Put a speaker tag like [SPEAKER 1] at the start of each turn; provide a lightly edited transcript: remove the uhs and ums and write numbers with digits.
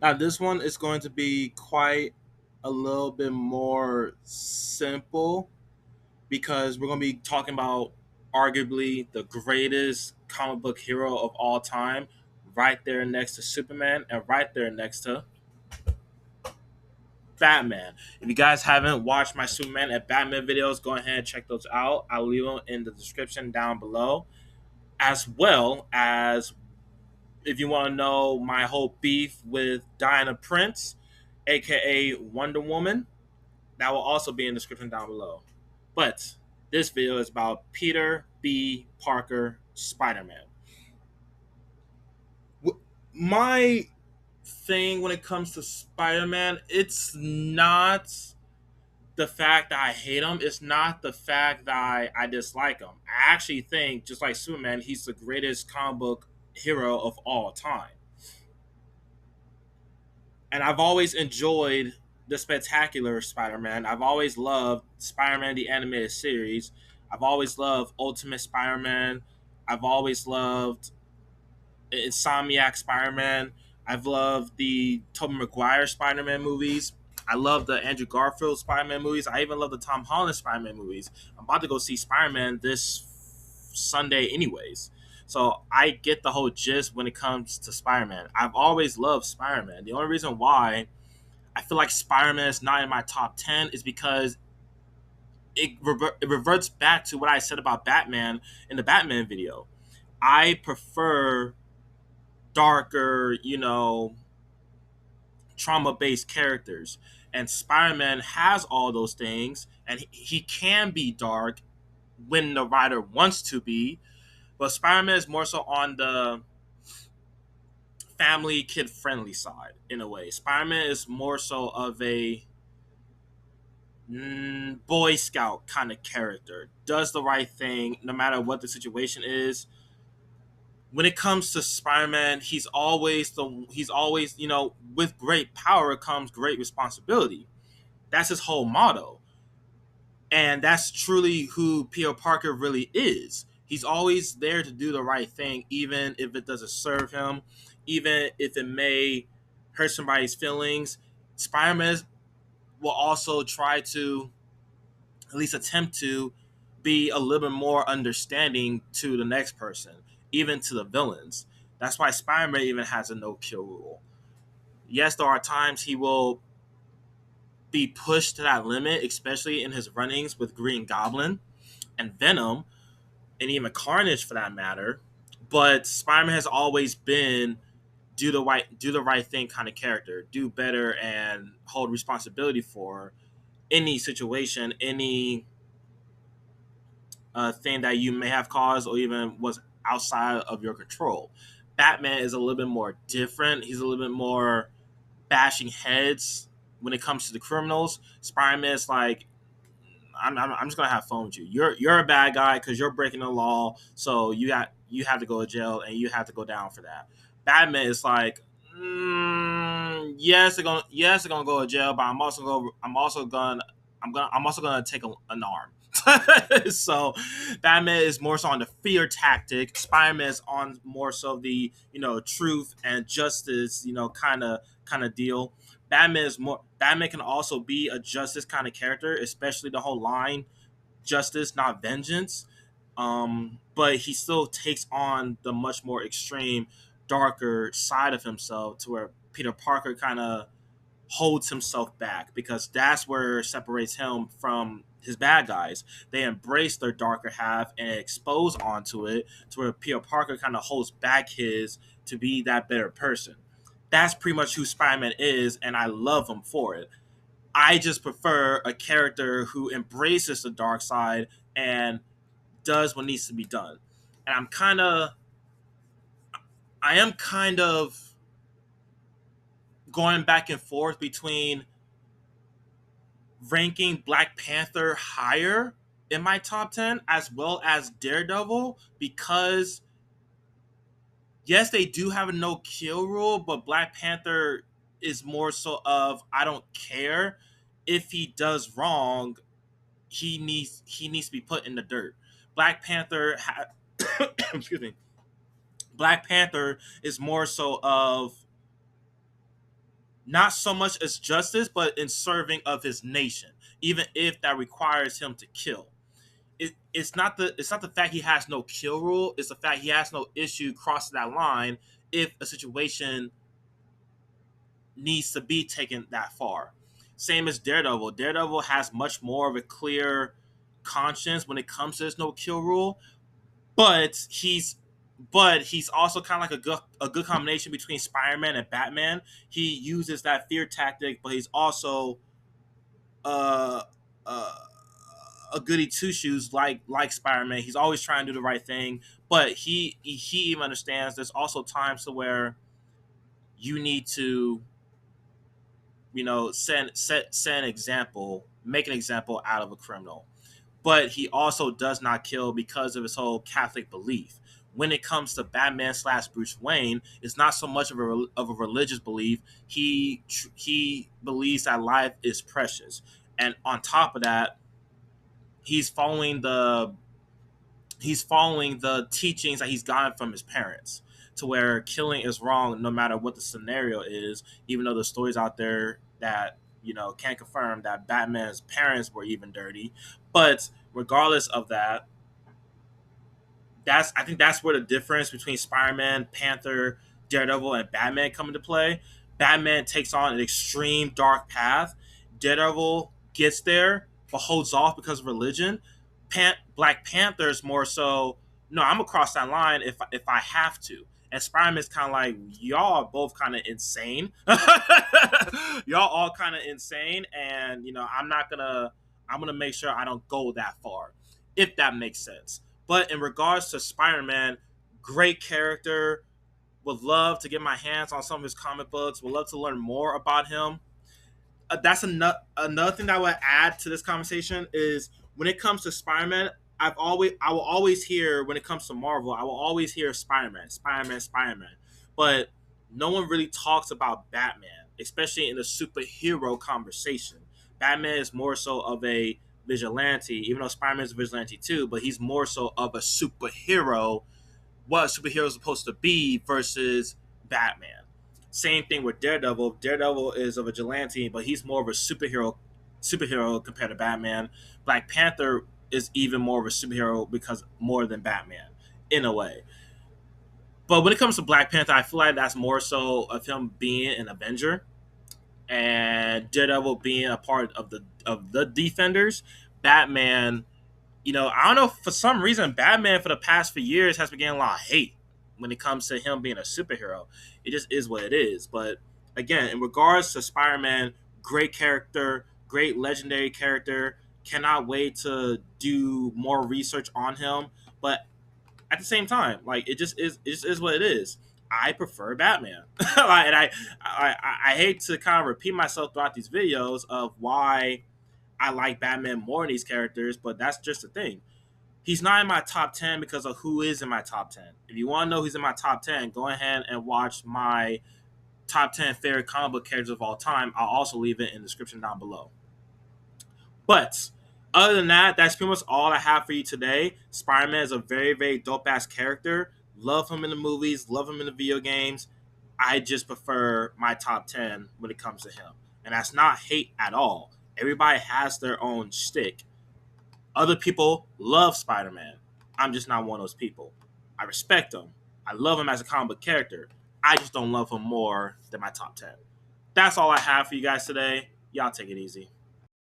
[SPEAKER 1] Now, this one is going to be quite a little bit more simple because we're going to be talking about arguably the greatest comic book hero of all time, right there next to Superman and right there next to Batman. If you guys haven't watched my Superman and Batman videos, go ahead and check those out. I'll leave them in the description down below, as well as if you want to know my whole beef with Diana Prince, aka Wonder Woman, that will also be in the description down below. But this video is about Peter B. Parker, Spider Man. My thing when it comes to Spider Man, it's not the fact that I hate him. It's not the fact that I dislike him. I actually think, just like Superman, he's the greatest comic book hero of all time. And I've always enjoyed the Spectacular Spider-Man. I've always loved Spider-Man the animated series. I've always loved Ultimate Spider-Man. I've always loved Insomniac Spider-Man. I've loved the Tobey Maguire Spider-Man movies. I love the Andrew Garfield Spider-Man movies. I even love the Tom Holland Spider-Man movies. I'm about to go see Spider-Man this Sunday anyways. So I get the whole gist when it comes to Spider-Man. I've always loved Spider-Man. The only reason why I feel like Spider-Man is not in my top 10 is because it reverts back to what I said about Batman in the Batman video. I prefer darker, trauma-based characters. And Spider-Man has all those things, and he can be dark when the writer wants to be, but Spider-Man is more so on the family kid friendly side in a way. Spider-Man is more so of a Boy Scout kind of character. Does the right thing no matter what the situation is. When it comes to Spider-Man, he's always with great power comes great responsibility. That's his whole motto. And that's truly who Peter Parker really is. He's always there to do the right thing, even if it doesn't serve him, even if it may hurt somebody's feelings. Spider-Man will also try to at least attempt to be a little bit more understanding to the next person, even to the villains. That's why Spider-Man even has a no kill rule. Yes, there are times he will be pushed to that limit, especially in his runnings with Green Goblin and Venom, and even Carnage for that matter. But Spider-Man has always been do the right thing kind of character, do better and hold responsibility for any situation, any thing that you may have caused or even was outside of your control. Batman is a little bit more different. He's a little bit more bashing heads when it comes to the criminals. Spider-Man is like, I'm just gonna have fun with you. You're a bad guy because you're breaking the law, so you have to go to jail and you have to go down for that. Batman is like, yes, they're gonna go to jail, but I'm also gonna take an arm. So Batman is more so on the fear tactic. Spider-Man is on more so the truth and justice kind of deal. Batman can also be a justice kind of character, especially the whole line justice, not vengeance. But he still takes on the much more extreme, darker side of himself to where Peter Parker kind of holds himself back because that's where it separates him from his bad guys. They embrace their darker half and expose onto it to where Peter Parker kind of holds back his to be that better person. That's pretty much who Spider-Man is, and I love him for it. I just prefer a character who embraces the dark side and does what needs to be done. And I am kind of going back and forth between ranking Black Panther higher in my top 10 as well as Daredevil because yes, they do have a no kill rule, but Black Panther is more so of I don't care if he does wrong, he needs to be put in the dirt. Black Panther excuse me. Black Panther is more so of not so much as justice, but in serving of his nation, even if that requires him to kill. It's not the fact he has no kill rule. It's the fact he has no issue crossing that line if a situation needs to be taken that far. Same as Daredevil. Daredevil has much more of a clear conscience when it comes to his no kill rule, but he's also kind of like a good combination between Spider-Man and Batman. He uses that fear tactic, but he's also uh, uh, a goody two shoes like Spider-Man. He's always trying to do the right thing, but he even understands there's also times to where you need to set an example, make an example out of a criminal. But he also does not kill because of his whole Catholic belief. When it comes to Batman slash Bruce Wayne, it's not so much of a religious belief. He believes that life is precious, and on top of that, he's following the he's following the teachings that he's gotten from his parents, to where killing is wrong no matter what the scenario is, even though there's stories out there that can't confirm that Batman's parents were even dirty. But regardless of that, I think that's where the difference between Spider-Man, Panther, Daredevil, and Batman come into play. Batman takes on an extreme dark path. Daredevil gets there but holds off because of religion. Black Panther's more so, no, I'm gonna cross that line if I have to. And Spider-Man's kind of like, y'all are both kind of insane. Y'all all kind of insane, and I'm gonna make sure I don't go that far, if that makes sense. But in regards to Spider-Man, great character. Would love to get my hands on some of his comic books. Would love to learn more about him. That's another thing that I would add to this conversation is when it comes to Spider-Man, I will always hear when it comes to Marvel, I will always hear Spider-Man, Spider-Man, Spider-Man. But no one really talks about Batman, especially in the superhero conversation. Batman is more so of a vigilante, even though Spider-Man is a vigilante too, but he's more so of a superhero, what a superhero is supposed to be versus Batman. Same thing with Daredevil. Daredevil is a vigilante, but he's more of a superhero compared to Batman. Black Panther is even more of a superhero because more than Batman, in a way. But when it comes to Black Panther, I feel like that's more so of him being an Avenger and Daredevil being a part of the Defenders. Batman, I don't know, for some reason, Batman for the past few years has been getting a lot of hate when it comes to him being a superhero. It just is what it is. But again, in regards to Spider-Man, great character, great legendary character. Cannot wait to do more research on him. But at the same time, like it just is what it is. I prefer Batman, and I hate to kind of repeat myself throughout these videos of why I like Batman more than these characters, but that's just the thing. He's not in my top 10 because of who is in my top 10. If you want to know who's in my top 10, go ahead and watch my top 10 favorite comic book characters of all time. I'll also leave it in the description down below. But other than that, that's pretty much all I have for you today. Spider Man is a very, very dope ass character. Love him in the movies, love him in the video games. I just prefer my top 10 when it comes to him. And that's not hate at all. Everybody has their own shtick. Other people love Spider Man. I'm just not one of those people. I respect him. I love him as a comic book character. I just don't love him more than my top 10. That's all I have for you guys today. Y'all take it easy.